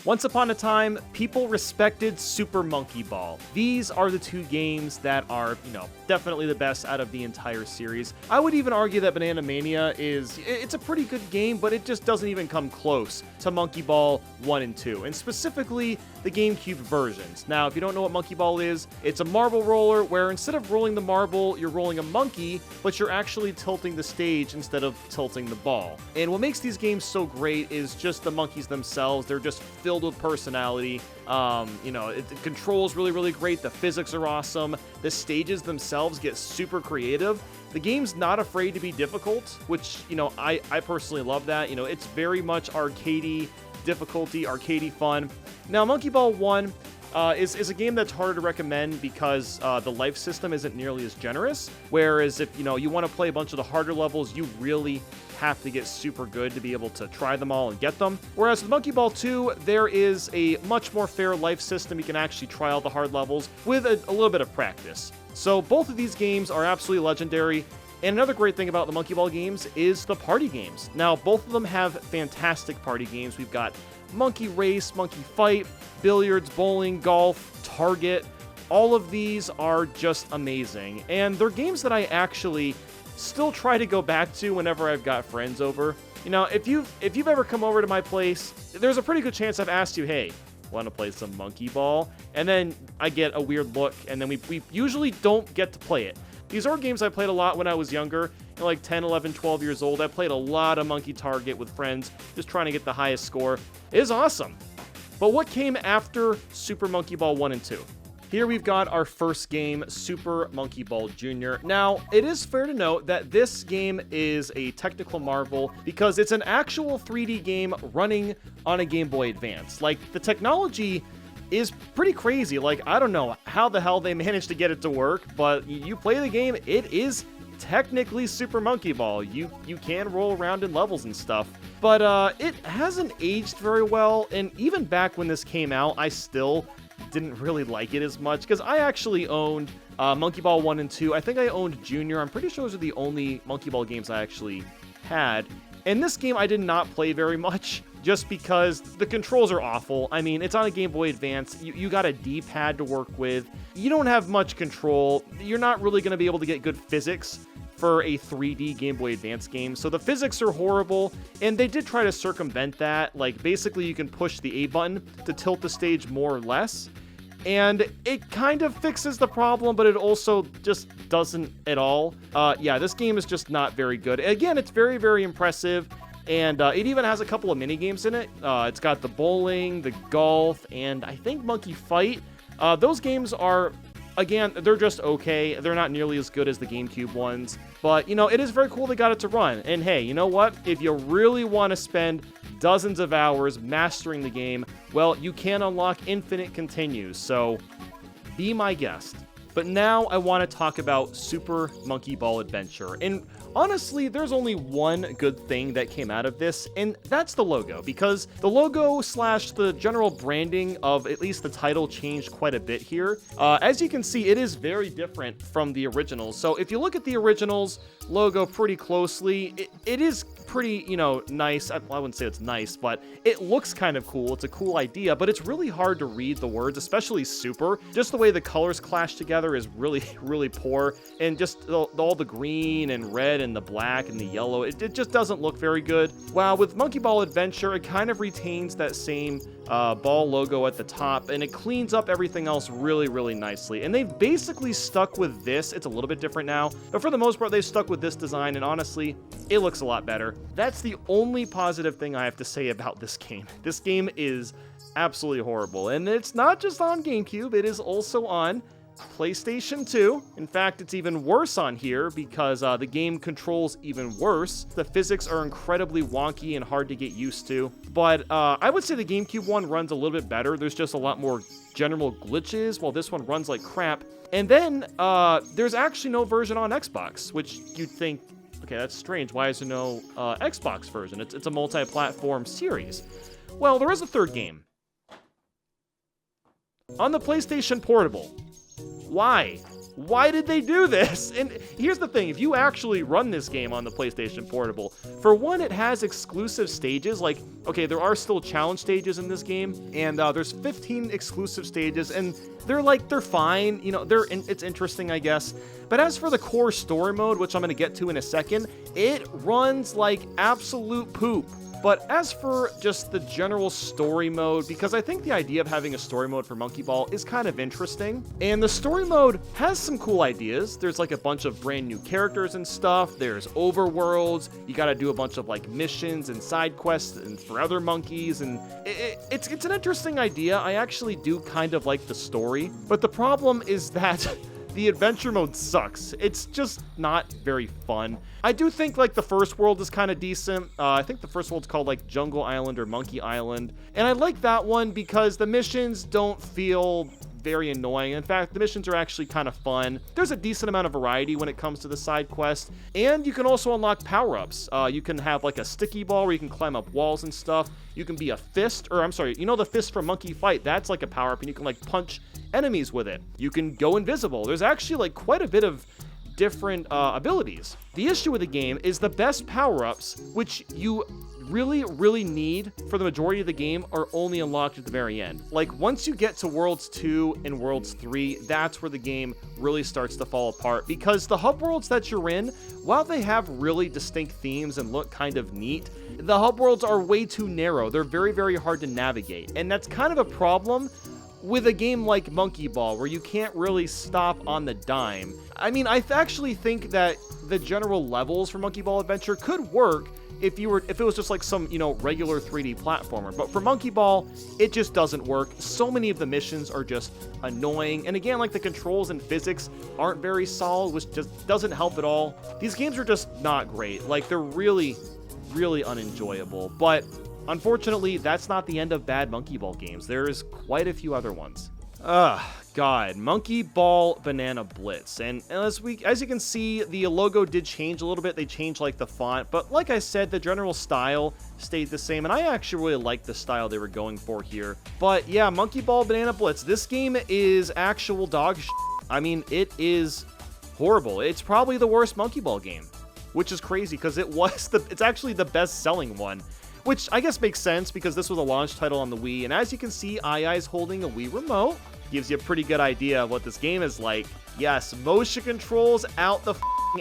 Once upon a time, people respected Super Monkey Ball. These are the two games that are, definitely the best out of the entire series. I would even argue that Banana Mania it's a pretty good game, but it just doesn't even come close to Monkey Ball 1 and 2, and specifically the GameCube versions. Now, if you don't know what Monkey Ball is, it's a marble roller where instead of rolling the marble, you're rolling a monkey, but you're actually tilting the stage instead of tilting the ball. And what makes these games so great is just the monkeys themselves. They're just filled with personality. It controls really, really great. The physics are awesome. The stages themselves get super creative. The game's not afraid to be difficult, which, I personally love that. It's very much arcadey difficulty, arcadey fun. Now, Monkey Ball 1 is a game that's harder to recommend because the life system isn't nearly as generous. Whereas if, you want to play a bunch of the harder levels, you really have to get super good to be able to try them all and get them. Whereas with Monkey Ball 2, there is a much more fair life system. You can actually try all the hard levels with a little bit of practice. So both of these games are absolutely legendary. And another great thing about the Monkey Ball games is the party games. Now, both of them have fantastic party games. We've got Monkey Race, Monkey Fight, billiards, bowling, golf, Target. All of these are just amazing. And they're games that I actually still try to go back to whenever I've got friends over. If you've ever come over to my place, there's a pretty good chance I've asked you, hey, want to play some Monkey Ball? And then I get a weird look, and then we usually don't get to play it. These are games I played a lot when I was younger, like 10, 11, 12 years old. I played a lot of Monkey Target with friends, just trying to get the highest score. It is awesome. But what came after Super Monkey Ball 1 and 2? Here we've got our first game, Super Monkey Ball Jr. Now, it is fair to note that this game is a technical marvel because it's an actual 3D game running on a Game Boy Advance. Like, the technology is pretty crazy. Like, I don't know how the hell they managed to get it to work, but you play the game, it is technically Super Monkey Ball. You can roll around in levels and stuff, but it hasn't aged very well, and even back when this came out, I still didn't really like it as much, because I actually owned Monkey Ball 1 and 2. I think I owned Junior. I'm pretty sure those are the only Monkey Ball games I actually had. And this game I did not play very much, just because the controls are awful. I mean, it's on a Game Boy Advance. You got a D-pad to work with. You don't have much control. You're not really going to be able to get good physics for a 3D Game Boy Advance game. So the physics are horrible, and they did try to circumvent that. Like, basically you can push the A button to tilt the stage more or less, and it kind of fixes the problem, but it also just doesn't at all. Yeah, this game is just not very good. Again, it's very, very impressive, and it even has a couple of mini games in it. It's got the bowling, the golf, and I think Monkey Fight. Those games are, again, they're just okay. They're not nearly as good as the GameCube ones. But, it is very cool they got it to run. And hey, you know what? If you really want to spend dozens of hours mastering the game, well, you can unlock infinite continues. So, be my guest. But now I want to talk about Super Monkey Ball Adventure. And honestly, there's only one good thing that came out of this, and that's the logo, because the logo / the general branding of at least the title changed quite a bit here. As you can see, it is very different from the originals. So if you look at the originals logo pretty closely, it is pretty, nice. I wouldn't say it's nice, but it looks kind of cool. It's a cool idea, but it's really hard to read the words, especially super. Just the way the colors clash together is really, really poor. And just all the green and red and the black and the yellow, it just doesn't look very good. While with Monkey Ball Adventure, it kind of retains that same ball logo at the top, and it cleans up everything else really, really nicely. And they've basically stuck with this. It's a little bit different now, but for the most part, they've stuck with this design, and honestly, it looks a lot better. That's the only positive thing I have to say about this game. This game is absolutely horrible, and it's not just on GameCube, it is also on PlayStation 2. In fact, it's even worse on here because the game controls even worse. The physics are incredibly wonky and hard to get used to. But I would say the GameCube one runs a little bit better. There's just a lot more general glitches, while this one runs like crap. And then there's actually no version on Xbox, which you'd think, okay, that's strange. Why is there no Xbox version? It's a multi-platform series. Well, there is a third game. On the PlayStation Portable. Why? why did they do this? And here's the thing, if you actually run this game on the PlayStation Portable, for one, it has exclusive stages. Like, okay, there are still challenge stages in this game, and there's 15 exclusive stages, and they're fine, you know, it's interesting, I guess. But as for the core story mode, which I'm going to get to in a second, it runs like absolute poop. But as for just the general story mode, because I think the idea of having a story mode for Monkey Ball is kind of interesting, and the story mode has some cool ideas. There's like a bunch of brand new characters and stuff. There's overworlds. You got to do a bunch of like missions and side quests and for other monkeys, and it's an interesting idea. I actually do kind of like the story, but the problem is that the adventure mode sucks. It's just not very fun. I do think like the first world is kind of decent. I think the first world's called like Jungle Island or Monkey Island. And I like that one because the missions don't feel very annoying. In fact, the missions are actually kind of fun. There's a decent amount of variety when it comes to the side quest. And you can also unlock power-ups. You can have like a sticky ball where you can climb up walls and stuff. You can be a fist, or I'm sorry, you know the fist from Monkey Fight? That's like a power-up, and you can like punch enemies with it. You can go invisible. There's actually like quite a bit of different abilities. The issue with the game is the best power-ups, which you really need for the majority of the game, are only unlocked at the very end. Like once you get to Worlds 2 and Worlds 3, that's where the game really starts to fall apart, because the hub worlds that you're in, while they have really distinct themes and look kind of neat, the hub worlds are way too narrow. They're very hard to navigate, and that's kind of a problem with a game like Monkey Ball, where you can't really stop on the dime. I mean, I actually think that the general levels for Monkey Ball Adventure could work if it was just like some, you know, regular 3D platformer. But for Monkey Ball, it just doesn't work. So many of the missions are just annoying. And again, like the controls and physics aren't very solid, which just doesn't help at all. These games are just not great. Like they're really unenjoyable. But unfortunately, that's not the end of bad Monkey Ball games. There's quite a few other ones. God, Monkey Ball Banana Blitz. And as you can see, the logo did change a little bit. They changed like the font, but like I said, the general style stayed the same, and I actually really like the style they were going for here. But yeah, Monkey Ball Banana Blitz. This game is actual dog shit. I mean, it is horrible. It's probably the worst Monkey Ball game, which is crazy because it's actually the best-selling one. Which I guess makes sense because this was a launch title on the Wii, and as you can see, is holding a Wii remote. Gives you a pretty good idea of what this game is like. Yes, motion controls out the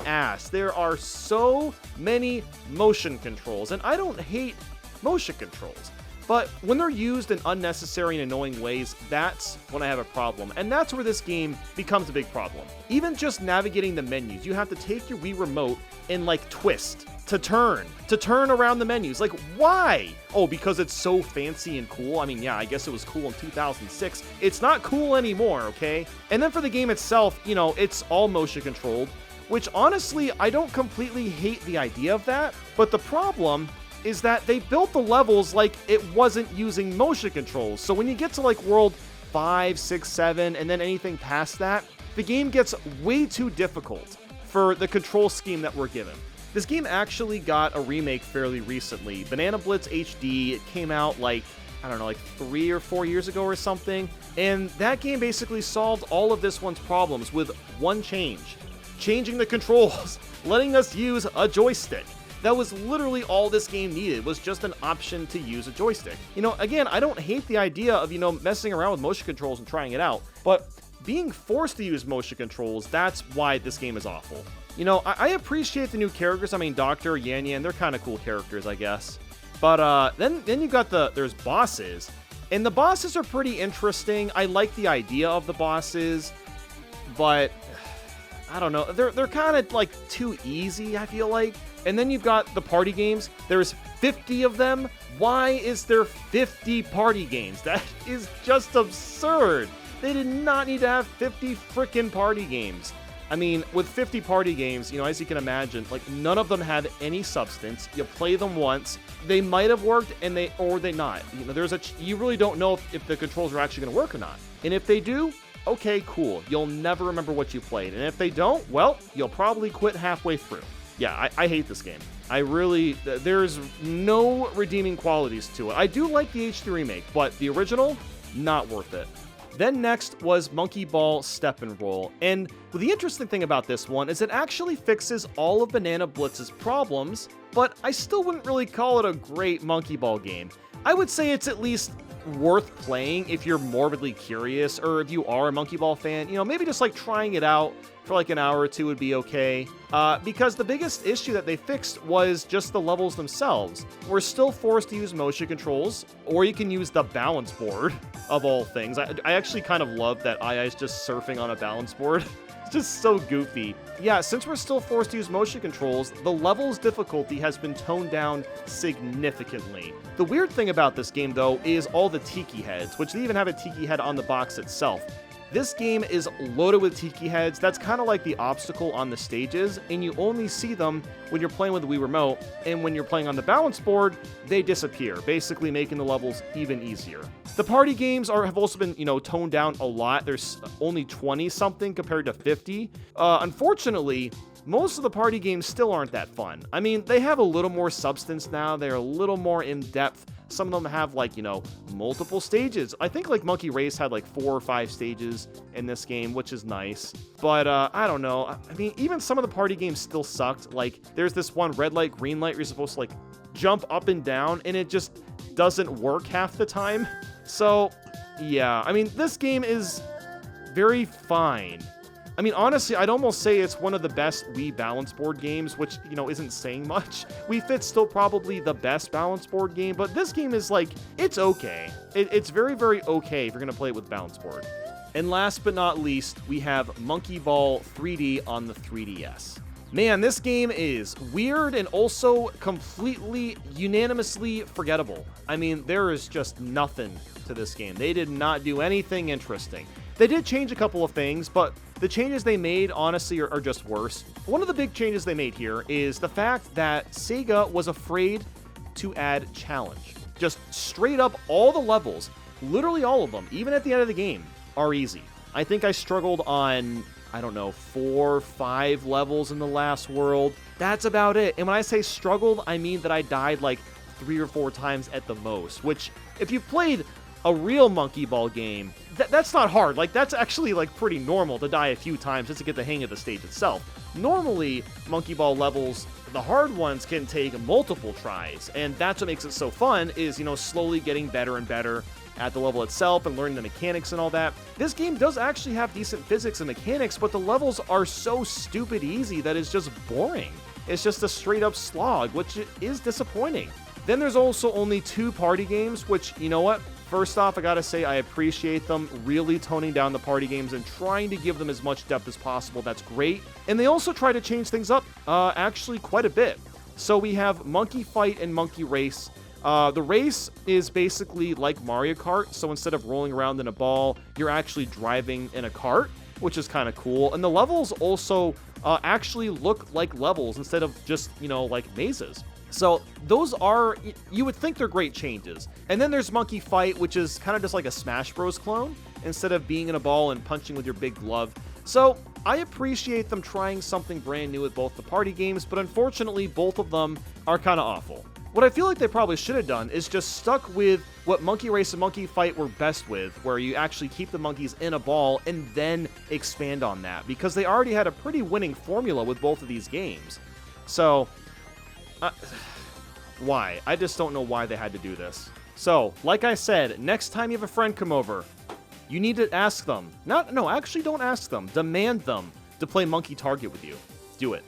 ass. There are so many motion controls, and I don't hate motion controls. But when they're used in unnecessary and annoying ways, that's when I have a problem. And that's where this game becomes a big problem. Even just navigating the menus, you have to take your Wii remote and like twist to turn around the menus. Like, why? Oh, because it's so fancy and cool. I mean, yeah, I guess it was cool in 2006. It's not cool anymore, okay? And then for the game itself, you know, it's all motion controlled, which honestly, I don't completely hate the idea of that. But the problem is that they built the levels like it wasn't using motion controls. So when you get to like World 5, 6, 7, and then anything past that, the game gets way too difficult for the control scheme that we're given. This game actually got a remake fairly recently. Banana Blitz HD, it came out like, I don't know, like 3 or 4 years ago or something. And that game basically solved all of this one's problems with one change. Changing the controls, letting us use a joystick. That was literally all this game needed, was just an option to use a joystick. You know, again, I don't hate the idea of, you know, messing around with motion controls and trying it out, but being forced to use motion controls, that's why this game is awful. You know, I appreciate the new characters. I mean, Dr. Yan Yan, they're kind of cool characters, I guess. But then you got there's bosses, and the bosses are pretty interesting. I like the idea of the bosses, but I don't know. They're kind of like too easy, I feel like. And then you've got the party games. There's 50 of them. Why is there 50 party games? That is just absurd. They did not need to have 50 freaking party games. I mean, with 50 party games, you know, as you can imagine, like none of them have any substance. You play them once, they might have worked, or they not. You know, you really don't know if the controls are actually going to work or not. And if they do, okay, cool. You'll never remember what you played. And if they don't, well, you'll probably quit halfway through. Yeah, I hate this game. There's no redeeming qualities to it. I do like the HD remake, but the original, not worth it. Then next was Monkey Ball Step and Roll, and the interesting thing about this one is it actually fixes all of Banana Blitz's problems, but I still wouldn't really call it a great Monkey Ball game. I would say it's at least worth playing if you're morbidly curious, or if you are a Monkey Ball fan, maybe just like trying it out for like an hour or two would be okay. Because the biggest issue that they fixed was just the levels themselves. We're still forced to use motion controls, or you can use the balance board, of all things. I actually kind of love that Ai is just surfing on a balance board. It's just so goofy. Yeah, since we're still forced to use motion controls, the level's difficulty has been toned down significantly. The weird thing about this game, though, is all the tiki heads, which they even have a tiki head on the box itself. This game is loaded with tiki heads. That's kind of like the obstacle on the stages, and you only see them when you're playing with the Wii Remote, and when you're playing on the balance board, they disappear, basically making the levels even easier. The party games have also been, toned down a lot. There's only 20-something compared to 50. Unfortunately, most of the party games still aren't that fun. I mean, they have a little more substance now. They're a little more in-depth. Some of them have, multiple stages. I think, Monkey Race had, 4 or 5 stages in this game, which is nice. But, I don't know. I mean, even some of the party games still sucked. There's this one red light, green light, where you're supposed to, jump up and down, and it just doesn't work half the time. So, yeah. I mean, this game is very fine. I mean, honestly, I'd almost say it's one of the best Wii balance board games, which, isn't saying much. Wii Fit's still probably the best balance board game, but this game is, it's okay. It's very, very okay if you're going to play it with balance board. And last but not least, we have Monkey Ball 3D on the 3DS. Man, this game is weird and also completely, unanimously forgettable. I mean, there is just nothing to this game. They did not do anything interesting. They did change a couple of things, but the changes they made, honestly, are just worse. One of the big changes they made here is the fact that Sega was afraid to add challenge. Just straight up, all the levels, literally all of them, even at the end of the game, are easy. I think I struggled on, 4 or 5 levels in the last world. That's about it. And when I say struggled, I mean that I died 3 or 4 times at the most, which, if you've played a real Monkey Ball game, that's not hard. That's actually pretty normal to die a few times just to get the hang of the stage itself. Normally, Monkey Ball levels, the hard ones, can take multiple tries, and that's what makes it so fun, is, slowly getting better and better at the level itself and learning the mechanics and all that. This game does actually have decent physics and mechanics, but the levels are so stupid easy that it's just boring. It's just a straight up slog, which is disappointing. Then there's also only 2 party games, which, you know what? First off, I gotta say I appreciate them really toning down the party games and trying to give them as much depth as possible. That's great. And they also try to change things up, actually quite a bit. So we have Monkey Fight and Monkey Race. The race is basically like Mario Kart, so instead of rolling around in a ball, you're actually driving in a cart, which is kind of cool. And the levels also actually look like levels instead of just, mazes. So those are, you would think they're great changes. And then there's Monkey Fight, which is kind of just like a Smash Bros. Clone, instead of being in a ball and punching with your big glove. So I appreciate them trying something brand new with both the party games, but unfortunately both of them are kind of awful. What I feel like they probably should have done is just stuck with what Monkey Race and Monkey Fight were best with, where you actually keep the monkeys in a ball and then expand on that, because they already had a pretty winning formula with both of these games. So, why? I just don't know why they had to do this. So, like I said, next time you have a friend come over, you need to ask them. Actually don't ask them. Demand them to play Monkey Target with you. Do it.